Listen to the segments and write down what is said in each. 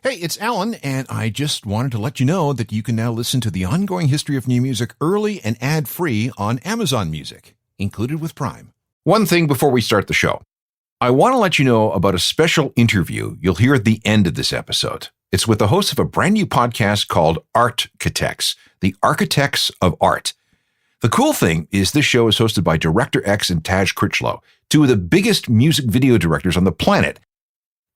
Hey, it's Alan, and I just wanted to let you know that you can now listen to the ongoing history of new music early and ad-free on Amazon Music, included with Prime. One thing before we start the show. I want to let you know about a special interview you'll hear at the end of this episode. It's with the host of a brand new podcast called Architects, the Architects of Art. The cool thing is this show is hosted by Director X and Taj Critchlow, two of the biggest music video directors on the planet.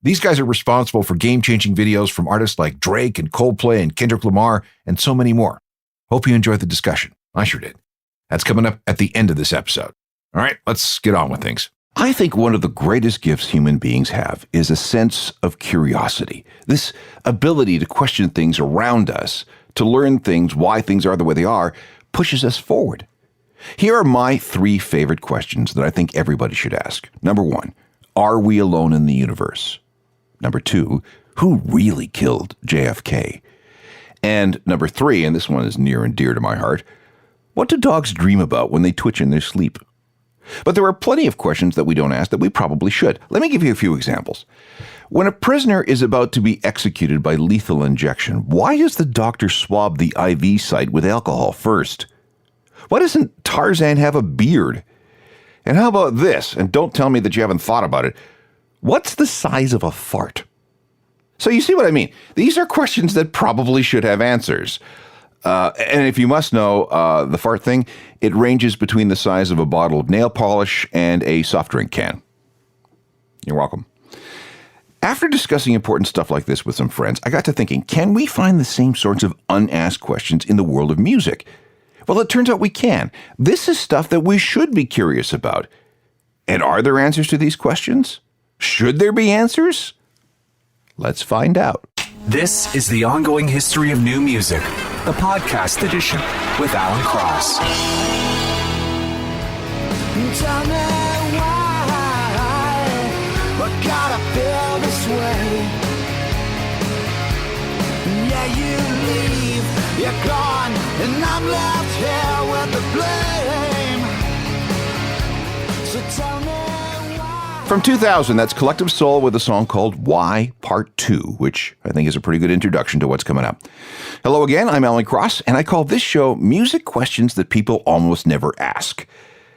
These guys are responsible for game-changing videos from artists like Drake and Coldplay and Kendrick Lamar and so many more. Hope you enjoyed the discussion. I sure did. That's coming up at the end of this episode. All right, let's get on with things. I think one of the greatest gifts human beings have is a sense of curiosity. This ability to question things around us, to learn things, why things are the way they are, pushes us forward. Here are my 3 favorite questions that I think everybody should ask. Number 1, are we alone in the universe? Number 2, who really killed JFK? And number 3, and this one is near and dear to my heart, what do dogs dream about when they twitch in their sleep? But there are plenty of questions that we don't ask that we probably should. Let me give you a few examples. When a prisoner is about to be executed by lethal injection, why does the doctor swab the IV site with alcohol first? Why doesn't Tarzan have a beard? And how about this? And don't tell me that you haven't thought about it. What's the size of a fart? So you see what I mean? These are questions that probably should have answers. And if you must know, the fart thing, it ranges between the size of a bottle of nail polish and a soft drink can. You're welcome. After discussing important stuff like this with some friends, I got to thinking, can we find the same sorts of unasked questions in the world of music? Well, it turns out we can. This is stuff that we should be curious about. And are there answers to these questions? Should there be answers? Let's find out. This is the ongoing history of new music, the podcast edition with Alan Cross. Tell me why we gotta feel this way. Yeah, you leave, you're gone, and I'm left here with the blame. So tell me why. From 2000, that's Collective Soul with a song called Why Part 2, which I think is a pretty good introduction to what's coming up. Hello again, I'm Alan Cross, and I call this show Music Questions That People Almost Never Ask.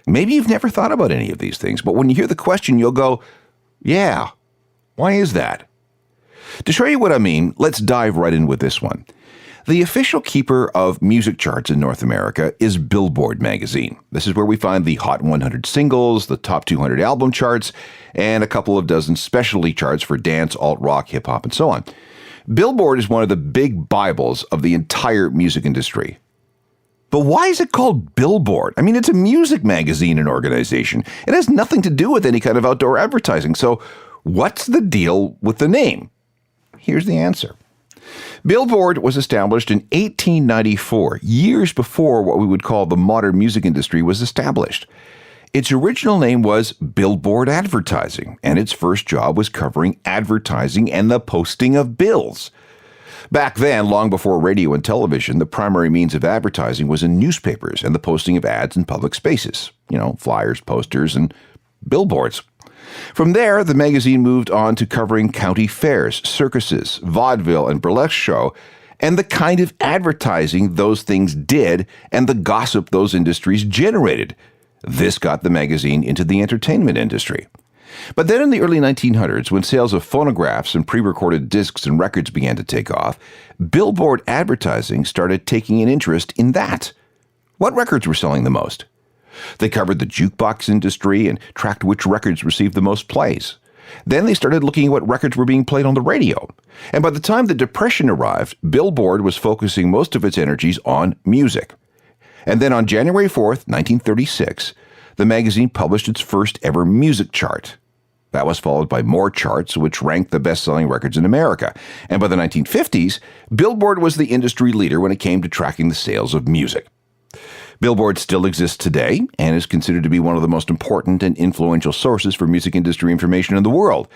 Maybe you've never thought about any of these things, but when you hear the question, you'll go, yeah, why is that? To show you what I mean, let's dive right in with this one. The official keeper of music charts in North America is Billboard magazine. This is where we find the Hot 100 singles, the top 200 album charts, and a couple of dozen specialty charts for dance, alt-rock, hip-hop, and so on. Billboard is one of the big Bibles of the entire music industry. But why is it called Billboard? I mean, it's a music magazine and organization. It has nothing to do with any kind of outdoor advertising. So what's the deal with the name? Here's the answer. Billboard was established in 1894, years before what we would call the modern music industry was established. Its original name was Billboard Advertising, and its first job was covering advertising and the posting of bills. Back then, long before radio and television, the primary means of advertising was in newspapers and the posting of ads in public spaces. You know, flyers, posters, and billboards. From there, the magazine moved on to covering county fairs, circuses, vaudeville, and burlesque show, and the kind of advertising those things did and the gossip those industries generated. This got the magazine into the entertainment industry. But then in the early 1900s, when sales of phonographs and pre-recorded discs and records began to take off, Billboard advertising started taking an interest in that. What records were selling the most? They covered the jukebox industry and tracked which records received the most plays. Then they started looking at what records were being played on the radio. And by the time the Depression arrived, Billboard was focusing most of its energies on music. And then on January 4th, 1936, the magazine published its first ever music chart. That was followed by more charts, which ranked the best-selling records in America. And by the 1950s, Billboard was the industry leader when it came to tracking the sales of music. Billboard still exists today and is considered to be one of the most important and influential sources for music industry information in the world.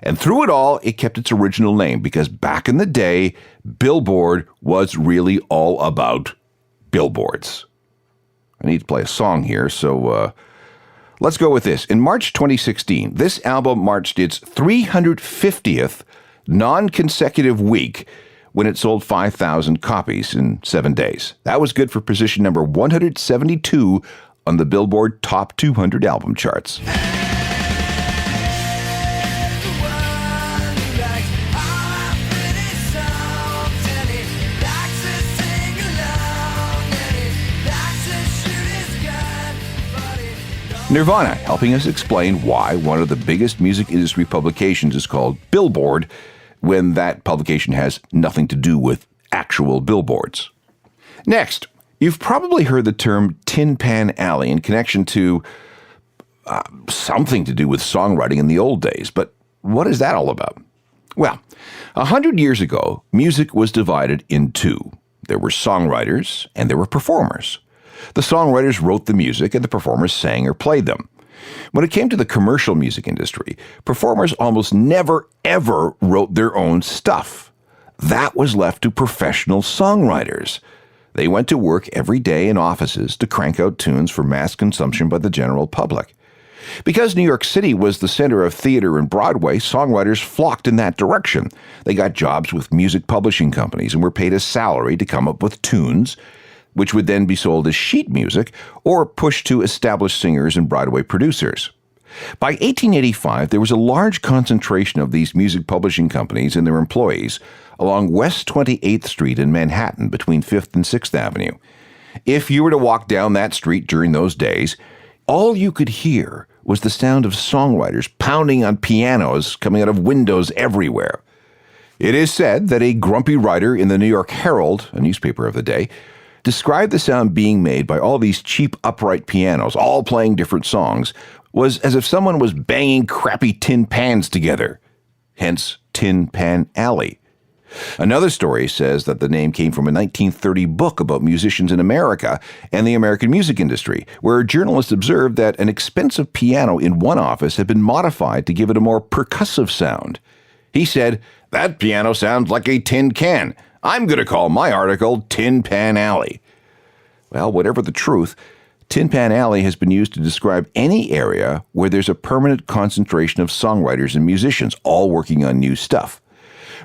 And through it all, it kept its original name because back in the day, Billboard was really all about billboards. I need to play a song here, so let's go with this. In March 2016, this album marched its 350th non-consecutive week when it sold 5,000 copies in 7 days. That was good for position number 172 on the Billboard Top 200 album charts. Nirvana, helping us explain why one of the biggest music industry publications is called Billboard, when that publication has nothing to do with actual billboards. Next, you've probably heard the term Tin Pan Alley in connection to something to do with songwriting in the old days, but what is that all about? Well, 100 years ago, music was divided in two. There were songwriters and there were performers. The songwriters wrote the music and the performers sang or played them. When it came to the commercial music industry, performers almost never, ever wrote their own stuff. That was left to professional songwriters. They went to work every day in offices to crank out tunes for mass consumption by the general public. Because New York City was the center of theater and Broadway, songwriters flocked in that direction. They got jobs with music publishing companies and were paid a salary to come up with tunes, which would then be sold as sheet music or pushed to established singers and Broadway producers. By 1885, there was a large concentration of these music publishing companies and their employees along West 28th Street in Manhattan between 5th and 6th Avenue. If you were to walk down that street during those days, all you could hear was the sound of songwriters pounding on pianos coming out of windows everywhere. It is said that a grumpy writer in the New York Herald, a newspaper of the day, described the sound being made by all these cheap upright pianos, all playing different songs, was as if someone was banging crappy tin pans together. Hence, Tin Pan Alley. Another story says that the name came from a 1930 book about musicians in America and the American music industry, where a journalist observed that an expensive piano in one office had been modified to give it a more percussive sound. He said, "That piano sounds like a tin can. I'm going to call my article Tin Pan Alley." Well, whatever the truth, Tin Pan Alley has been used to describe any area where there's a permanent concentration of songwriters and musicians all working on new stuff.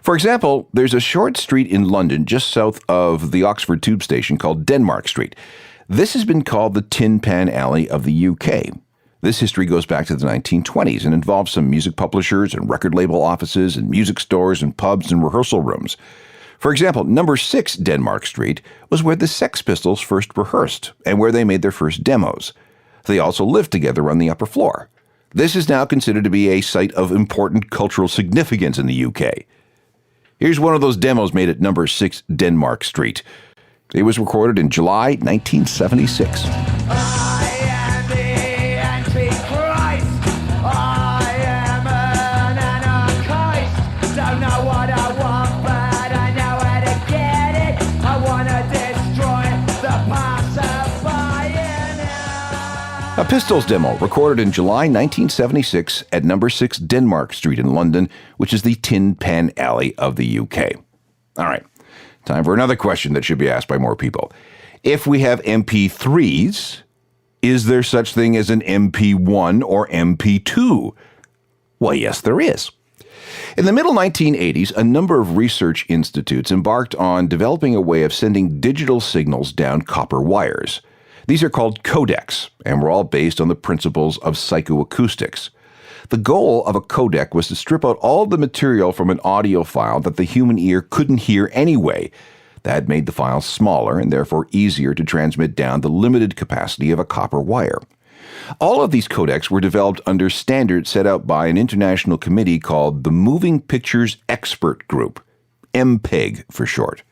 For example, there's a short street in London just south of the Oxford Tube Station called Denmark Street. This has been called the Tin Pan Alley of the UK. This history goes back to the 1920s and involves some music publishers and record label offices and music stores and pubs and rehearsal rooms. For example, number 6 Denmark Street was where the Sex Pistols first rehearsed and where they made their first demos. They also lived together on the upper floor. This is now considered to be a site of important cultural significance in the UK. Here's one of those demos made at number 6 Denmark Street. It was recorded in July 1976. I am the Antichrist. I am an anarchist. Don't know what I want, but I know how to get it. I want to destroy the passerby. A Pistols demo recorded in July 1976 at number 6 Denmark Street in London, which is the Tin Pan Alley of the UK. All right, time for another question that should be asked by more people. If we have MP3s, is there such thing as an MP1 or MP2? Well, yes, there is. In the middle 1980s, a number of research institutes embarked on developing a way of sending digital signals down copper wires. These are called codecs, and were all based on the principles of psychoacoustics. The goal of a codec was to strip out all the material from an audio file that the human ear couldn't hear anyway. That made the file smaller and therefore easier to transmit down the limited capacity of a copper wire. All of these codecs were developed under standards set out by an international committee called the Moving Pictures Expert Group, MPEG for short.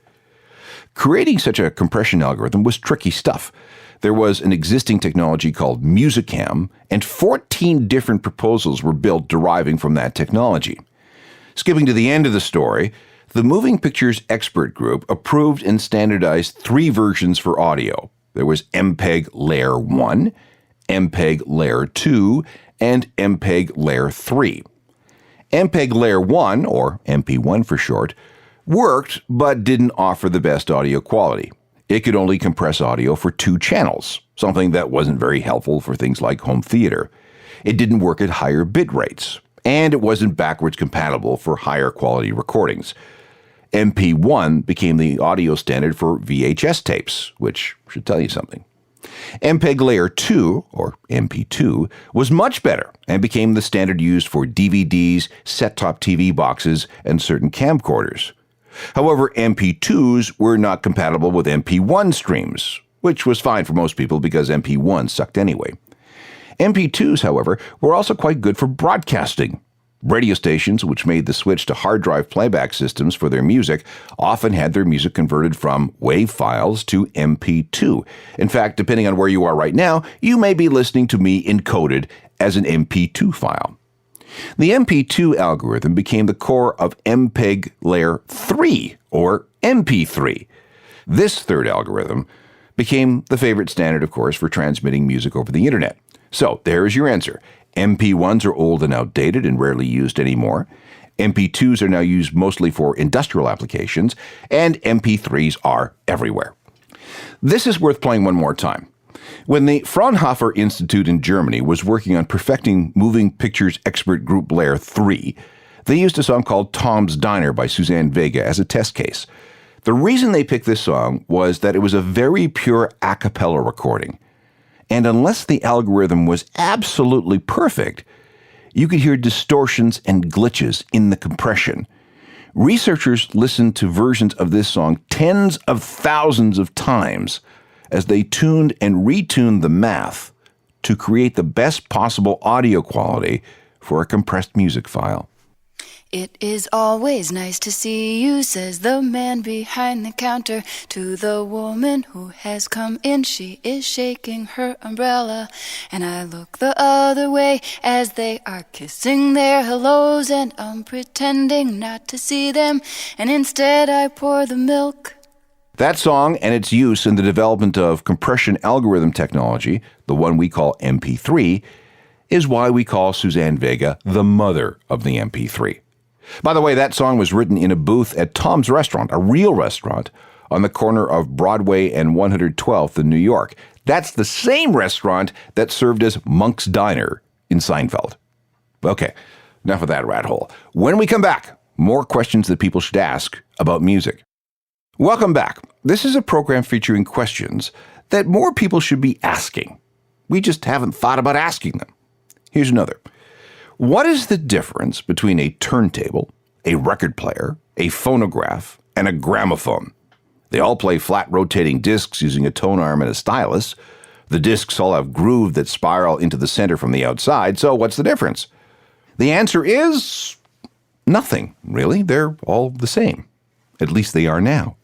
Creating such a compression algorithm was tricky stuff. There was an existing technology called Musicam, and 14 different proposals were built deriving from that technology. Skipping to the end of the story, the Moving Pictures Expert Group approved and standardized 3 versions for audio. There was MPEG Layer 1, MPEG Layer 2, and MPEG Layer 3. MPEG Layer 1, or MP1 for short, worked but didn't offer the best audio quality. It could only compress audio for 2 channels, something that wasn't very helpful for things like home theater. It didn't work at higher bit rates, and it wasn't backwards compatible for higher quality recordings. MP1 became the audio standard for VHS tapes, which should tell you something. MPEG Layer 2, or MP2, was much better and became the standard used for DVDs, set-top TV boxes, and certain camcorders. However, MP2s were not compatible with MP1 streams, which was fine for most people because MP1 sucked anyway. MP2s, however, were also quite good for broadcasting. Radio stations, which made the switch to hard drive playback systems for their music, often had their music converted from WAV files to MP2. In fact, depending on where you are right now, you may be listening to me encoded as an MP2 file. The MP2 algorithm became the core of MPEG Layer 3, or MP3. This third algorithm became the favorite standard, of course, for transmitting music over the internet. So, there is your answer. MP1s are old and outdated and rarely used anymore. MP2s are now used mostly for industrial applications, and MP3s are everywhere. This is worth playing one more time. When the Fraunhofer Institute in Germany was working on perfecting moving pictures expert group Layer 3, they used a song called Tom's Diner by Suzanne Vega as a test case. The reason they picked this song was that it was a very pure a cappella recording. And unless the algorithm was absolutely perfect, you could hear distortions and glitches in the compression. Researchers listened to versions of this song tens of thousands of times as they tuned and retuned the math to create the best possible audio quality for a compressed music file. It is always nice to see you, says the man behind the counter to the woman who has come in. She is shaking her umbrella, and I look the other way as they are kissing their hellos, and I'm pretending not to see them, and instead I pour the milk. That song and its use in the development of compression algorithm technology, the one we call MP3, is why we call Suzanne Vega the mother of the MP3. By the way, that song was written in a booth at Tom's Restaurant, a real restaurant, on the corner of Broadway and 112th in New York. That's the same restaurant that served as Monk's Diner in Seinfeld. Okay, enough of that rat hole. When we come back, more questions that people should ask about music. Welcome back. This is a program featuring questions that more people should be asking. We just haven't thought about asking them. Here's another. What is the difference between a turntable, a record player, a phonograph, and a gramophone? They all play flat rotating discs using a tone arm and a stylus. The discs all have grooves that spiral into the center from the outside, so what's the difference? The answer is nothing, really. They're all the same. At least they are now.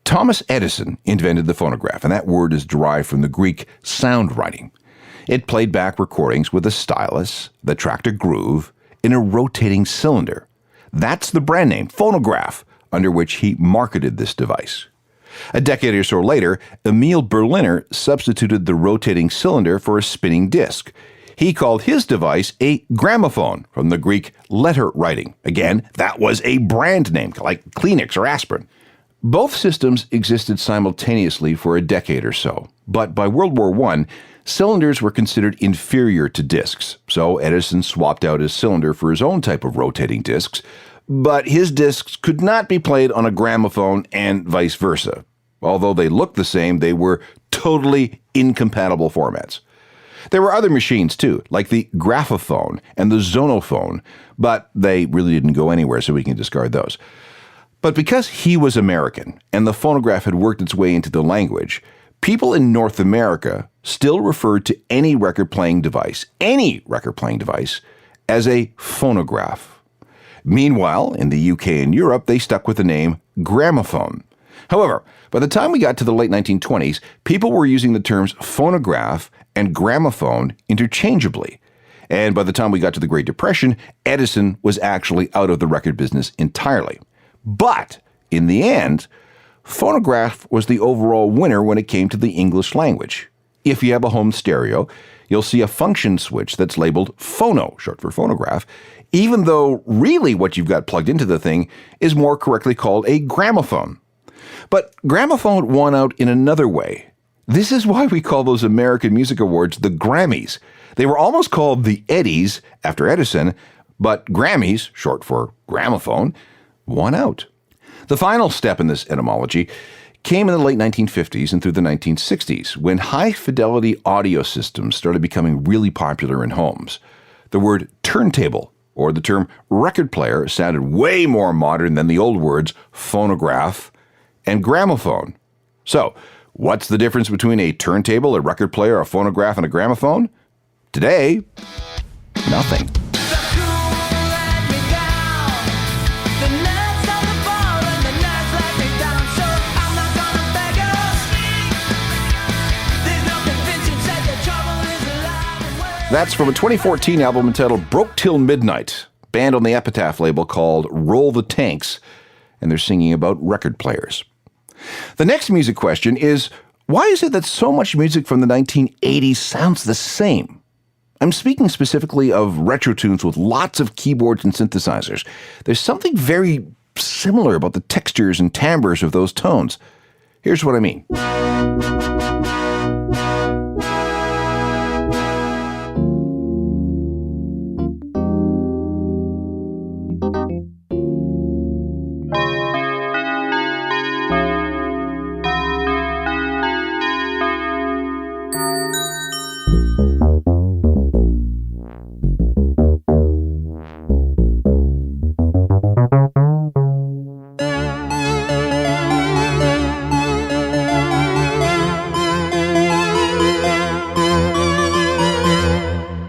Thomas Edison invented the phonograph, and that word is derived from the Greek sound writing. It played back recordings with a stylus that tracked a groove in a rotating cylinder. That's the brand name, phonograph, under which he marketed this device. A decade or so later, Emil Berliner substituted the rotating cylinder for a spinning disc. He called his device a gramophone, from the Greek letter writing. Again, that was a brand name, like Kleenex or aspirin. Both systems existed simultaneously for a decade or so, but by World War I, cylinders were considered inferior to discs, so Edison swapped out his cylinder for his own type of rotating discs, but his discs could not be played on a gramophone and vice versa. Although they looked the same, they were totally incompatible formats. There were other machines too, like the graphophone and the zonophone, but they really didn't go anywhere, so we can discard those. But because he was American and the phonograph had worked its way into the language, people in North America still referred to any record-playing device, as a phonograph. Meanwhile, in the UK and Europe, they stuck with the name gramophone. However, by the time we got to the late 1920s, people were using the terms phonograph and gramophone interchangeably. And by the time we got to the Great Depression, Edison was actually out of the record business entirely. But in the end, phonograph was the overall winner when it came to the English language. If you have a home stereo, you'll see a function switch that's labeled phono, short for phonograph, even though really what you've got plugged into the thing is more correctly called a gramophone. But gramophone won out in another way. This is why we call those American Music Awards the Grammys. They were almost called the Eddies after Edison, But Grammys, short for gramophone, won out. The final step in this etymology came in the late 1950s and through the 1960s, when high-fidelity audio systems started becoming really popular in homes. The word turntable, or the term record player, sounded way more modern than the old words phonograph and gramophone. So, what's the difference between a turntable, a record player, a phonograph, and a gramophone? Today, nothing. That's from a 2014 album entitled Broke Till Midnight, band on the Epitaph label called Roll the Tanks, and they're singing about record players. The next music question is, why is it that so much music from the 1980s sounds the same? I'm speaking specifically of retro tunes with lots of keyboards and synthesizers. There's something very similar about the textures and timbres of those tones. Here's what I mean.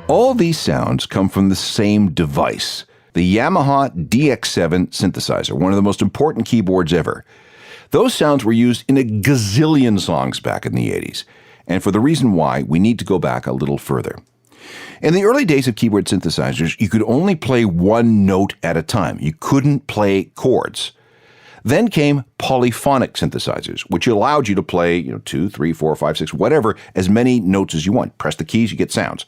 All these sounds come from the same device, the Yamaha DX7 synthesizer, one of the most important keyboards ever. Those sounds were used in a gazillion songs back in the 80s, and for the reason why, we need to go back a little further. In the early days of keyboard synthesizers, you could only play one note at a time. You couldn't play chords. Then came polyphonic synthesizers, which allowed you to play 2, 3, 4, 5, 6, whatever, as many notes as you want. Press the keys, you get sounds.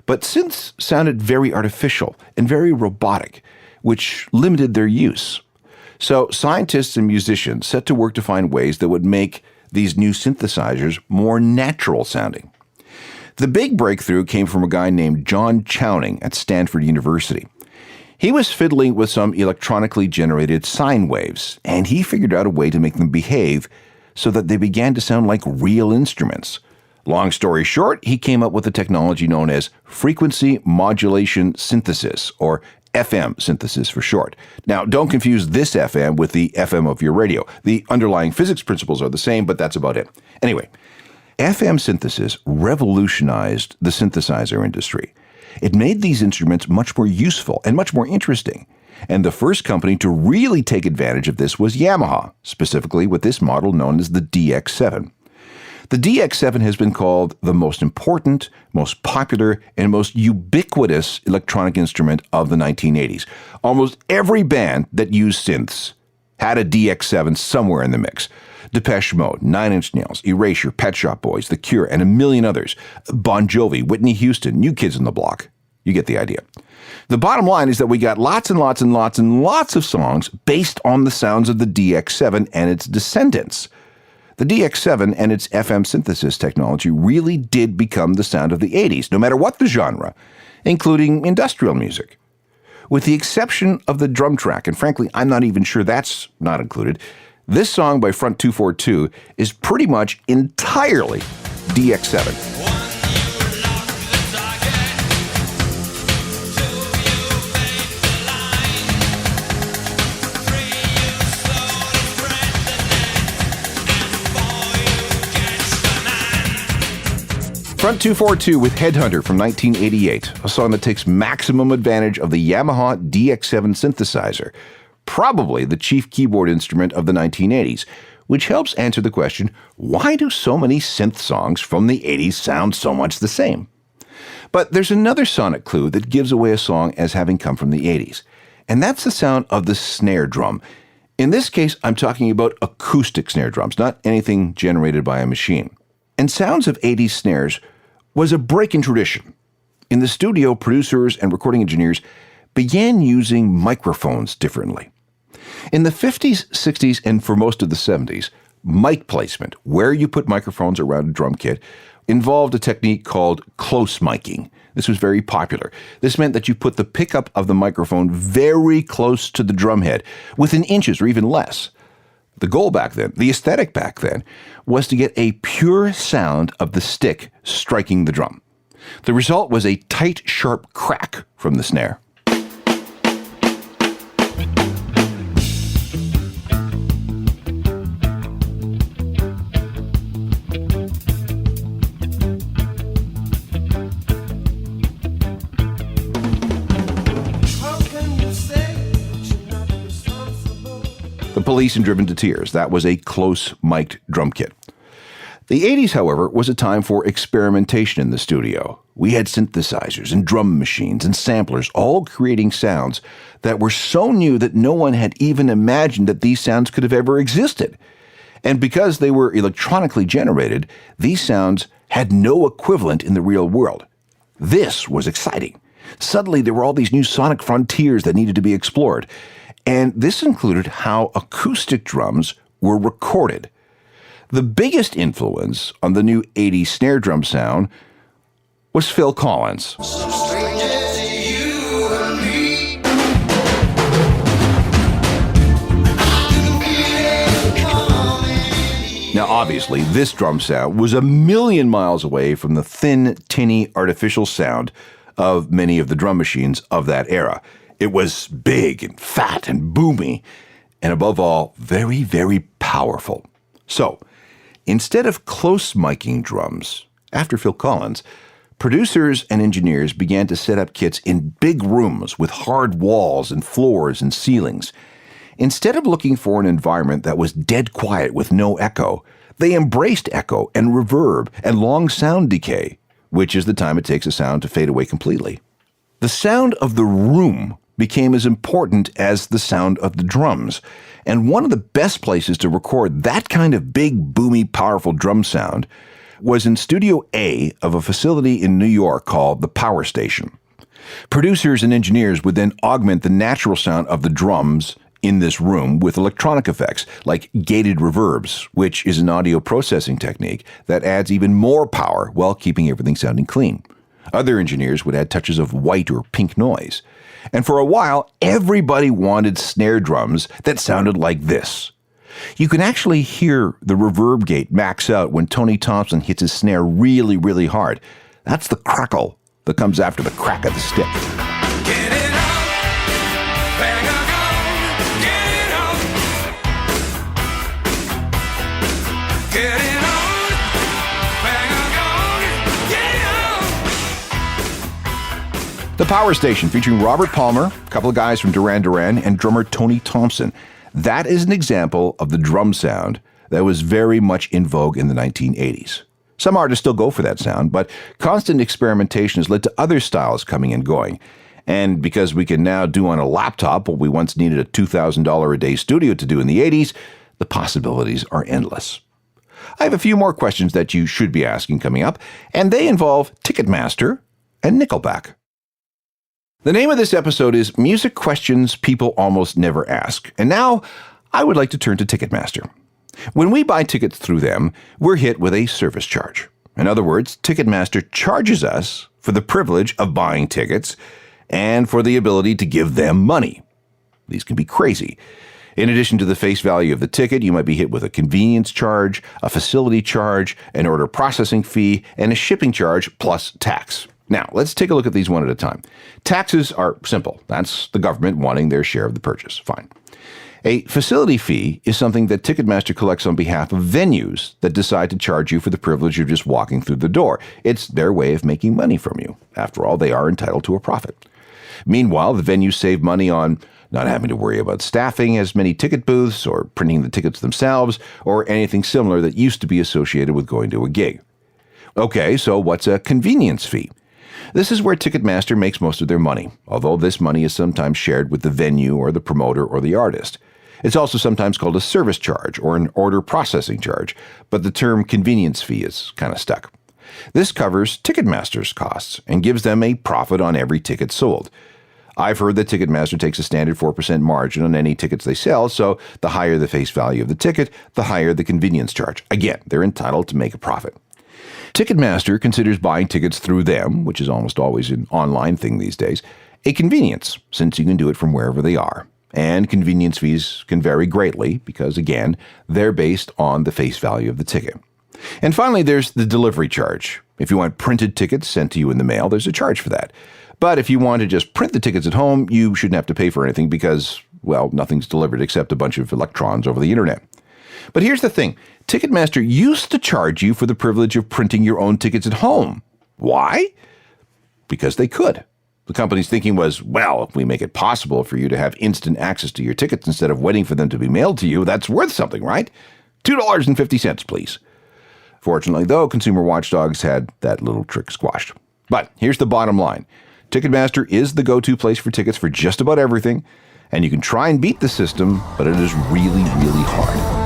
But synths sounded very artificial and very robotic, which limited their use. So scientists and musicians set to work to find ways that would make these new synthesizers more natural sounding. The big breakthrough came from a guy named John Chowning at Stanford University. He was fiddling with some electronically generated sine waves, and he figured out a way to make them behave so that they began to sound like real instruments. Long story short, he came up with a technology known as frequency modulation synthesis, or FM synthesis for short. Now, don't confuse this FM with the FM of your radio. The underlying physics principles are the same, but that's about it. Anyway, FM synthesis revolutionized the synthesizer industry. It made these instruments much more useful and much more interesting. And the first company to really take advantage of this was Yamaha, specifically with this model known as the DX7. The DX7 has been called the most important, most popular, and most ubiquitous electronic instrument of the 1980s. Almost every band that used synths had a DX7 somewhere in the mix. Depeche Mode, Nine Inch Nails, Erasure, Pet Shop Boys, The Cure, and a million others. Bon Jovi, Whitney Houston, New Kids on the Block. You get the idea. The bottom line is that we got lots and lots and lots and lots of songs based on the sounds of the DX7 and its descendants. The DX7 and its FM synthesis technology really did become the sound of the 80s, no matter what the genre, including industrial music. With the exception of the drum track, and frankly, I'm not even sure that's not included, this song by Front 242 is pretty much entirely DX7. Front 242 with Headhunter from 1988, a song that takes maximum advantage of the Yamaha DX7 synthesizer, probably the chief keyboard instrument of the 1980s, which helps answer the question, why do so many synth songs from the 80s sound so much the same? But there's another sonic clue that gives away a song as having come from the 80s, and that's the sound of the snare drum. In this case, I'm talking about acoustic snare drums, not anything generated by a machine. And sounds of 80s snares was a break in tradition. In the studio, producers and recording engineers began using microphones differently. In the 50s, 60s, and for most of the 70s, mic placement, where you put microphones around a drum kit, involved a technique called close miking. This was very popular. This meant that you put the pickup of the microphone very close to the drumhead, within inches or even less. The goal back then, the aesthetic back then, was to get a pure sound of the stick striking the drum. The result was a tight, sharp crack from the snare. The Police and Driven to Tears. That was a close mic'd drum kit. The 80s, however, was a time for experimentation in the studio. We had synthesizers and drum machines and samplers all creating sounds that were so new that no one had even imagined that these sounds could have ever existed. And because they were electronically generated, these sounds had no equivalent in the real world. This was exciting. Suddenly, there were all these new sonic frontiers that needed to be explored. And this included how acoustic drums were recorded. The biggest influence on the new 80s snare drum sound was Phil Collins. Now, obviously, this drum sound was a million miles away from the thin, tinny, artificial sound of many of the drum machines of that era. It was big and fat and boomy, and above all, very, very powerful. So, instead of close miking drums, after Phil Collins, producers and engineers began to set up kits in big rooms with hard walls and floors and ceilings. Instead of looking for an environment that was dead quiet with no echo, they embraced echo and reverb and long sound decay, which is the time it takes a sound to fade away completely. The sound of the room became as important as the sound of the drums. And one of the best places to record that kind of big, boomy, powerful drum sound was in Studio A of a facility in New York called the Power Station. Producers and engineers would then augment the natural sound of the drums in this room with electronic effects like gated reverbs, which is an audio processing technique that adds even more power while keeping everything sounding clean. Other engineers would add touches of white or pink noise. And for a while, everybody wanted snare drums that sounded like this. You can actually hear the reverb gate max out when Tony Thompson hits his snare really, really hard. That's the crackle that comes after the crack of the stick. Get it on, bang a gong, get it on. Get it on, bang a gong, get it on. The Power Station, featuring Robert Palmer, a couple of guys from Duran Duran, and drummer Tony Thompson. That is an example of the drum sound that was very much in vogue in the 1980s. Some artists still go for that sound, but constant experimentation has led to other styles coming and going. And because we can now do on a laptop what we once needed a $2,000 a day studio to do in the 80s, the possibilities are endless. I have a few more questions that you should be asking coming up, and they involve Ticketmaster and Nickelback. The name of this episode is Music Questions People Almost Never Ask. And now I would like to turn to Ticketmaster. When we buy tickets through them, we're hit with a service charge. In other words, Ticketmaster charges us for the privilege of buying tickets and for the ability to give them money. These can be crazy. In addition to the face value of the ticket, you might be hit with a convenience charge, a facility charge, an order processing fee, and a shipping charge plus tax. Now, let's take a look at these one at a time. Taxes are simple. That's the government wanting their share of the purchase. Fine. A facility fee is something that Ticketmaster collects on behalf of venues that decide to charge you for the privilege of just walking through the door. It's their way of making money from you. After all, they are entitled to a profit. Meanwhile, the venues save money on not having to worry about staffing as many ticket booths or printing the tickets themselves or anything similar that used to be associated with going to a gig. Okay, so what's a convenience fee? This is where Ticketmaster makes most of their money, although this money is sometimes shared with the venue or the promoter or the artist. It's also sometimes called a service charge or an order processing charge, but the term convenience fee is kind of stuck. This covers Ticketmaster's costs and gives them a profit on every ticket sold. I've heard that Ticketmaster takes a standard 4% margin on any tickets they sell, so the higher the face value of the ticket, the higher the convenience charge. Again, they're entitled to make a profit. Ticketmaster considers buying tickets through them, which is almost always an online thing these days, a convenience, since you can do it from wherever they are. And convenience fees can vary greatly because, again, they're based on the face value of the ticket. And finally, there's the delivery charge. If you want printed tickets sent to you in the mail, there's a charge for that. But if you want to just print the tickets at home, you shouldn't have to pay for anything because, well, nothing's delivered except a bunch of electrons over the internet. But here's the thing. Ticketmaster used to charge you for the privilege of printing your own tickets at home. Why? Because they could. The company's thinking was, well, if we make it possible for you to have instant access to your tickets instead of waiting for them to be mailed to you, that's worth something, right? $2.50, please. Fortunately, though, consumer watchdogs had that little trick squashed. But here's the bottom line. Ticketmaster is the go-to place for tickets for just about everything, and you can try and beat the system, but it is really, really hard.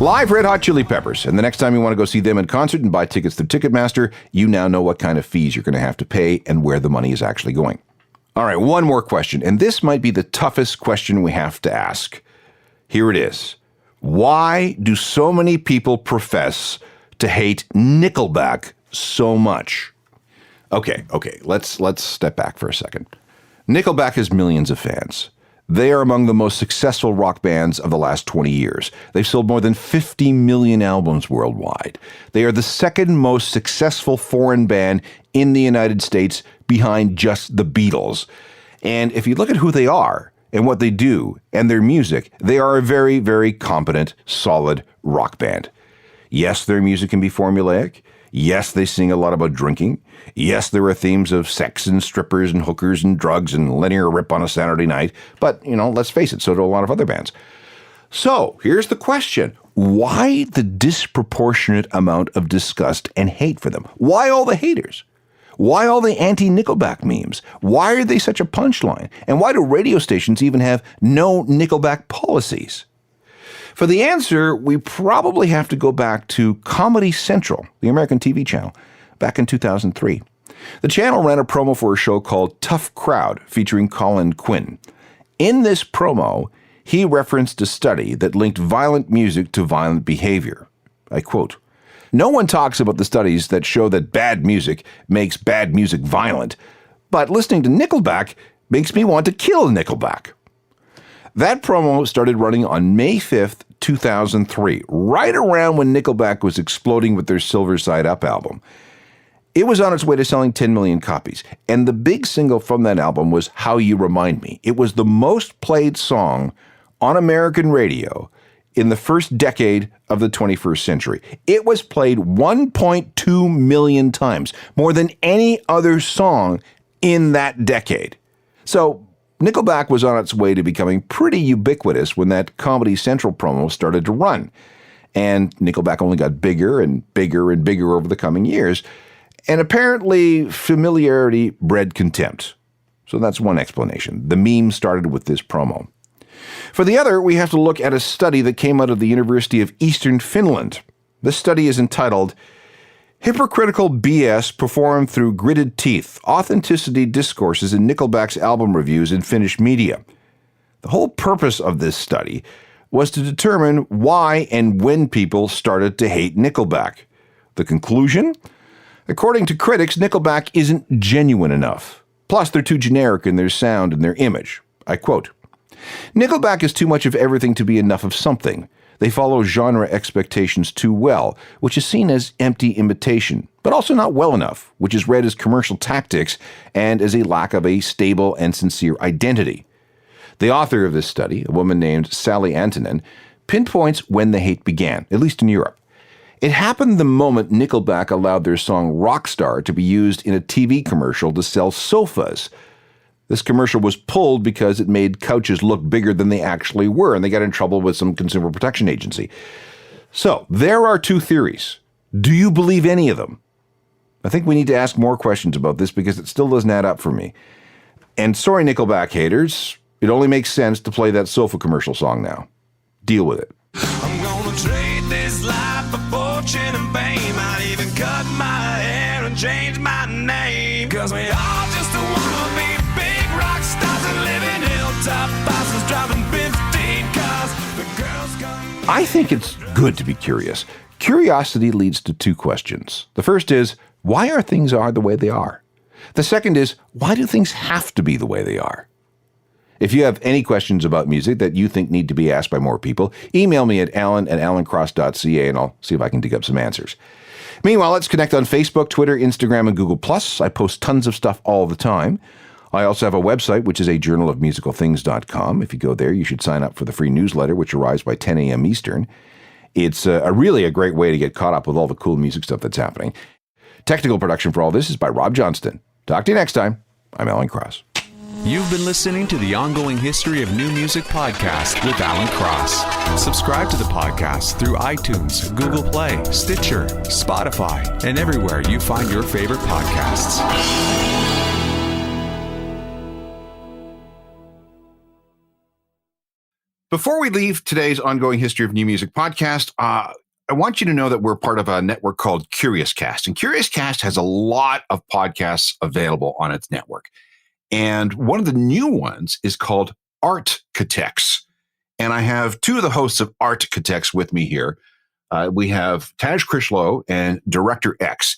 Live Red Hot Chili Peppers, and the next time you want to go see them in concert and buy tickets through Ticketmaster, you now know what kind of fees you're going to have to pay and where the money is actually going. All right, one more question, and this might be the toughest question we have to ask. Here it is. Why do so many people profess to hate Nickelback so much? Okay, let's step back for a second. Nickelback has millions of fans. They are among the most successful rock bands of the last 20 years. They've sold more than 50 million albums worldwide. They are the second most successful foreign band in the United States behind just the Beatles. And if you look at who they are and what they do and their music, they are a very, very competent, solid rock band. Yes, their music can be formulaic. Yes, they sing a lot about drinking. Yes, there are themes of sex and strippers and hookers and drugs and letting her rip on a Saturday night. But, let's face it, so do a lot of other bands. So, here's the question. Why the disproportionate amount of disgust and hate for them? Why all the haters? Why all the anti-Nickelback memes? Why are they such a punchline? And why do radio stations even have no Nickelback policies? For the answer, we probably have to go back to Comedy Central, the American TV channel, back in 2003. The channel ran a promo for a show called Tough Crowd, featuring Colin Quinn. In this promo, he referenced a study that linked violent music to violent behavior. I quote, "No one talks about the studies that show that bad music makes bad music violent, but listening to Nickelback makes me want to kill Nickelback." That promo started running on May 5th, 2003, right around when Nickelback was exploding with their Silver Side Up album. It was on its way to selling 10 million copies, and the big single from that album was How You Remind Me. It was the most played song on American radio in the first decade of the 21st century. It was played 1.2 million times, more than any other song in that decade. So, Nickelback was on its way to becoming pretty ubiquitous when that Comedy Central promo started to run. And Nickelback only got bigger and bigger and bigger over the coming years. And apparently, familiarity bred contempt. So that's one explanation. The meme started with this promo. For the other, we have to look at a study that came out of the University of Eastern Finland. This study is entitled Hypocritical BS Performed Through Gritted Teeth, Authenticity Discourses in Nickelback's Album Reviews in Finnish Media. The whole purpose of this study was to determine why and when people started to hate Nickelback. The conclusion? According to critics, Nickelback isn't genuine enough. Plus, they're too generic in their sound and their image. I quote, "Nickelback is too much of everything to be enough of something. They follow genre expectations too well, which is seen as empty imitation, but also not well enough, which is read as commercial tactics and as a lack of a stable and sincere identity." The author of this study, a woman named Sally Antonen, pinpoints when the hate began, at least in Europe. It happened the moment Nickelback allowed their song Rockstar to be used in a TV commercial to sell sofas. This commercial was pulled because it made couches look bigger than they actually were, and they got in trouble with some consumer protection agency. So, there are two theories. Do you believe any of them? I think we need to ask more questions about this because it still doesn't add up for me. And sorry, Nickelback haters, it only makes sense to play that sofa commercial song now. Deal with it. I'm gonna trade this life for fortune and fame. I'd even cut my hair and change my name. Cause we all just wanna be big rock stars and live in hilltop houses driving 15 cars. The girls come. I think it's good to be curious. Curiosity leads to two questions. The first is, why are things the way they are? The second is, why do things have to be the way they are? If you have any questions about music that you think need to be asked by more people, email me at alan@alancross.ca and I'll see if I can dig up some answers. Meanwhile, let's connect on Facebook, Twitter, Instagram, and Google+. I post tons of stuff all the time. I also have a website, which is a journalofmusicalthings.com. If you go there, you should sign up for the free newsletter, which arrives by 10 a.m. Eastern. It's really a great way to get caught up with all the cool music stuff that's happening. Technical production for all this is by Rob Johnston. Talk to you next time. I'm Alan Cross. You've been listening to the Ongoing History of New Music podcast with Alan Cross. Subscribe to the podcast through iTunes, Google Play, Stitcher, Spotify, and everywhere you find your favorite podcasts. Before we leave today's Ongoing History of New Music podcast, I want you to know that we're part of a network called CuriousCast. And CuriousCast has a lot of podcasts available on its network. And one of the new ones is called Artcatechs. And I have two of the hosts of Artcatechs with me here. We have Taj Krishlow and Director X.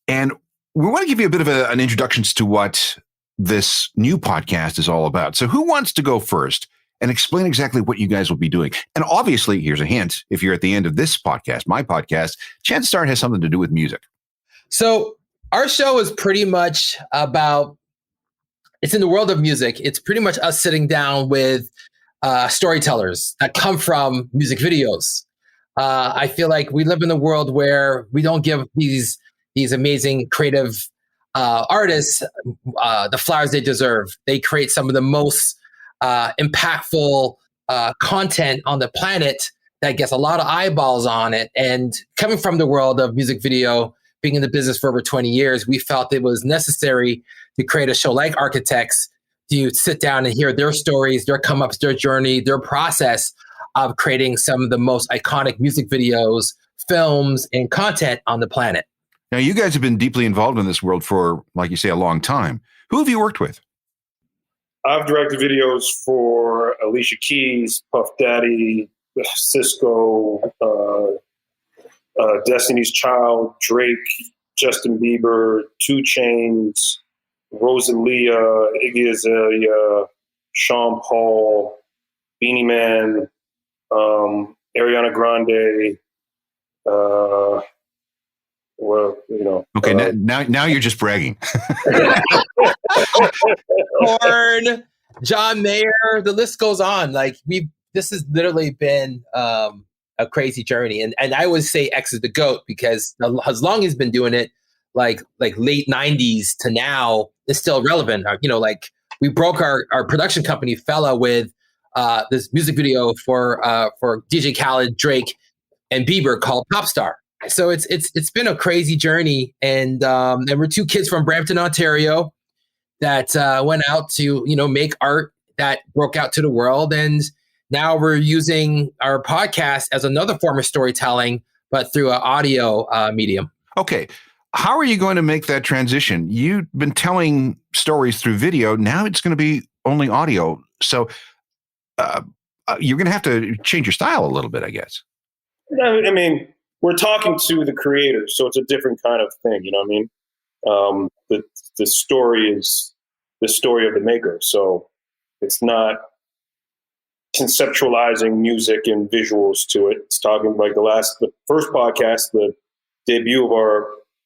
And we want to give you a bit of an introduction to what this new podcast is all about. So who wants to go first and explain exactly what you guys will be doing? And obviously, here's a hint. If you're at the end of this podcast, my podcast, chances are it has something to do with music. So our show is pretty much about, it's in the world of music. It's pretty much us sitting down with storytellers that come from music videos. I feel like we live in a world where we don't give these amazing creative artists the flowers they deserve. They create some of the most impactful content on the planet that gets a lot of eyeballs on it. And coming from the world of music video, being in the business for over 20 years, we felt it was necessary to create a show like Architects, to sit down and hear their stories, their come-ups, their journey, their process of creating some of the most iconic music videos, films, and content on the planet. Now, you guys have been deeply involved in this world for, like you say, a long time. Who have you worked with? I've directed videos for Alicia Keys, Puff Daddy, Cisco, Destiny's Child, Drake, Justin Bieber, 2 Chainz, Rosalia, Iggy Azalea, Sean Paul, Beanie Man, Ariana Grande. Okay, now you're just bragging. Korn, John Mayer, the list goes on. Like this has literally been a crazy journey, and I always say X is the GOAT because as long as he's been doing it, like late 90s to now, it's still relevant. Like we broke our production company Fella with this music video for DJ Khaled, Drake, and Bieber called Pop Star. So it's been a crazy journey, and we're 2 kids from Brampton, Ontario, that went out to make art that broke out to the world, and now we're using our podcast as another form of storytelling, but through an audio medium. Okay, how are you going to make that transition? You've been telling stories through video. Now it's going to be only audio. So you're going to have to change your style a little bit, I guess. I mean, we're talking to the creators, so it's a different kind of thing. You know what I mean? The story is the story of the maker. So it's not conceptualizing music and visuals to it. It's talking like the first podcast, the debut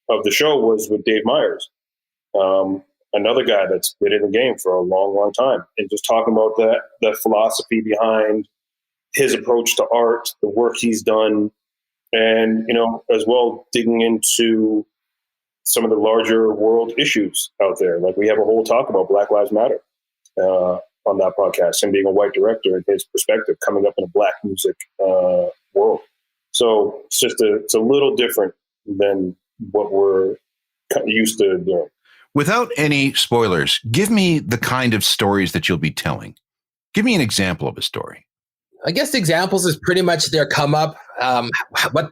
of the show was with Dave Myers, another guy that's been in the game for a long, long time, and just talking about that philosophy behind his approach to art, the work he's done, and as well digging into some of the larger world issues out there. Like we have a whole talk about Black Lives Matter on that podcast, and being a white director and his perspective coming up in a Black music world. So it's a little different than what we're used to doing. Without any spoilers, give me the kind of stories that you'll be telling. Give me an example of a story. I guess the examples is pretty much their come up, what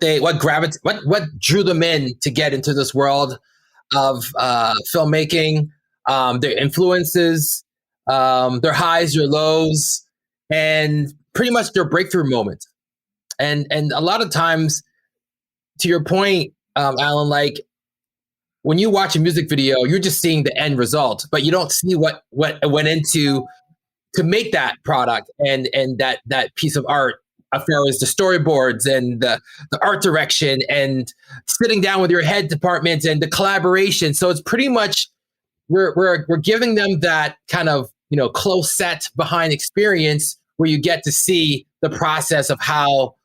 drew them in to get into this world. of filmmaking, their influences, their highs, their lows, and pretty much their breakthrough moments. And a lot of times, to your point, Alan, like when you watch a music video, you're just seeing the end result, but you don't see what went into to make that product and that piece of art, as far as the storyboards and the art direction and sitting down with your head department and the collaboration. So it's pretty much we're giving them that kind of, you know, close set behind experience where you get to see the process of how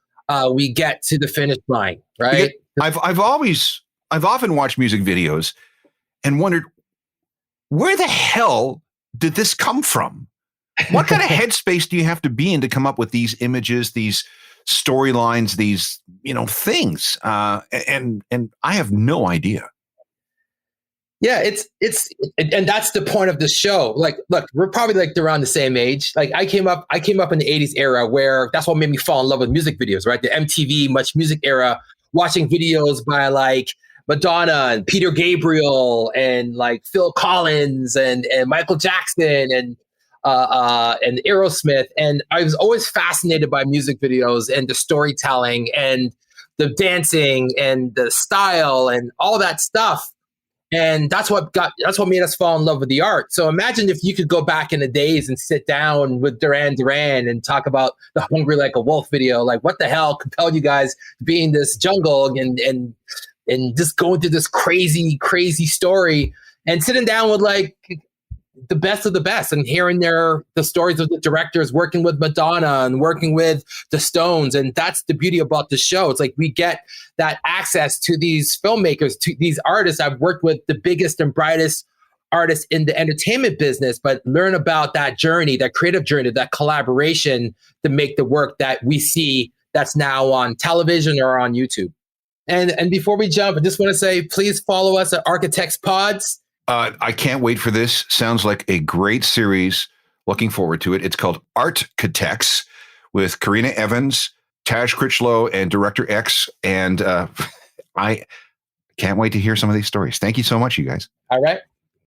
we get to the finish line, right? I've often watched music videos and wondered, where the hell did this come from? What kind of headspace do you have to be in to come up with these images, these storylines, these, you know, things? And I have no idea. Yeah, and that's the point of the show. Like, look, we're probably like around the same age. Like I came up in the 80s era where that's what made me fall in love with music videos, right? The MTV Much Music era, watching videos by like Madonna and Peter Gabriel and like Phil Collins and Michael Jackson and Aerosmith. And I was always fascinated by music videos and the storytelling and the dancing and the style and all that stuff. And that's what made us fall in love with the art. So imagine if you could go back in the days and sit down with Duran Duran and talk about the Hungry Like a Wolf video. Like, what the hell compelled you guys to be in this jungle and just going through this crazy, crazy story and sitting down with like the best of the best and hearing the stories of the directors working with Madonna and working with the Stones. And that's the beauty about the show. It's like we get that access to these filmmakers, to these artists. I've worked with the biggest and brightest artists in the entertainment business, but learn about that journey, that creative journey, that collaboration to make the work that we see that's now on television or on YouTube. And before we jump, I just want to say, please follow us at Architects Pods. I can't wait for this. Sounds like a great series. Looking forward to it. It's called Architects with Karina Evans, Taj Critchlow, and Director X. And I can't wait to hear some of these stories. Thank you so much, you guys. All right.